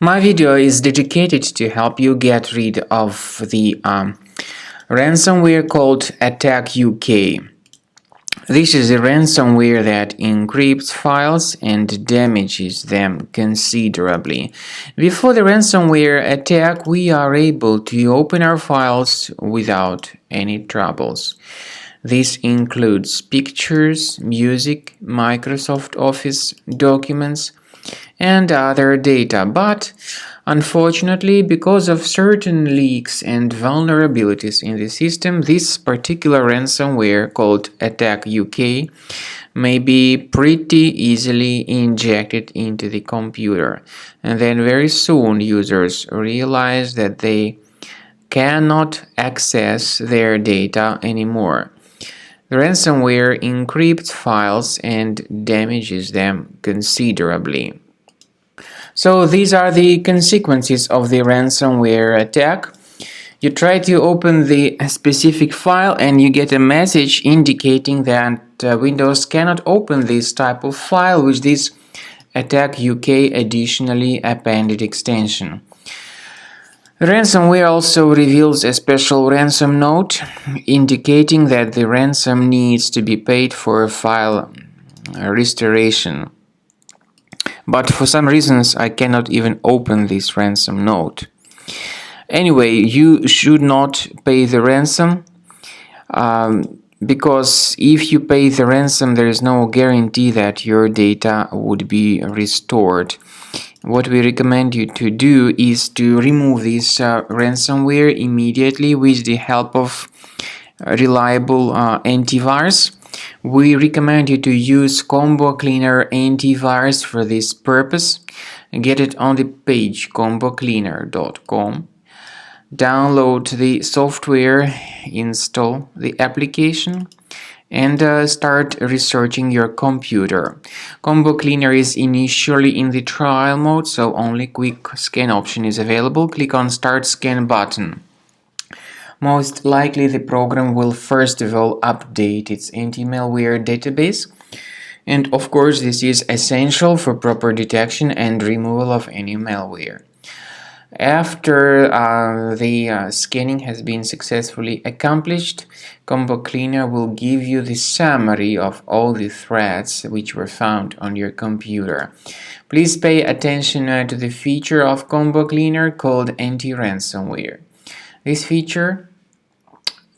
My video is dedicated to help you get rid of the ransomware called Attackuk. This is a ransomware that encrypts files and damages them considerably. Before the ransomware attack, we are able to open our files without any troubles. This includes pictures, music, Microsoft Office, documents, and other data, but unfortunately, because of certain leaks and vulnerabilities in the system, this particular ransomware called Attackuk may be pretty easily injected into the computer, and then very soon users realize that they cannot access their data anymore. The ransomware encrypts files and damages them considerably. So these are the consequences of the ransomware attack. You try to open the specific file and you get a message indicating that Windows cannot open this type of file with this Attackuk additionally appended extension. The ransomware also reveals a special ransom note indicating that the ransom needs to be paid for file restoration. But for some reasons I cannot even open this ransom note. Anyway, you should not pay the ransom because if you pay the ransom, there is no guarantee that your data would be restored. What we recommend you to do is to remove this ransomware immediately with the help of reliable antivirus. We recommend you to use Combo Cleaner Antivirus for this purpose. Get it on the page combocleaner.com. Download the software, install the application, and start researching your computer. Combo Cleaner is initially in the trial mode, so only quick scan option is available. Click on Start Scan button. Most likely the program will first of all update its anti-malware database, and of course this is essential for proper detection and removal of any malware. After the scanning has been successfully accomplished, Combo Cleaner will give you the summary of all the threats which were found on your computer. Please pay attention to the feature of Combo Cleaner called anti-ransomware. This feature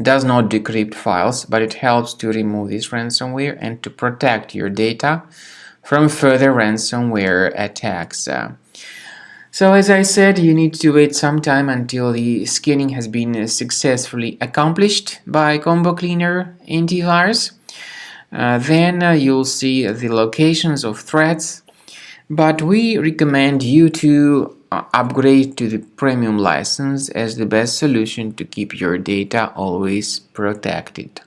does not decrypt files, but it helps to remove this ransomware and to protect your data from further ransomware attacks. So as I said, you need to wait some time until the scanning has been successfully accomplished by Combo Cleaner Antivirus. Then you'll see the locations of threats, but we recommend you to upgrade to the premium license as the best solution to keep your data always protected.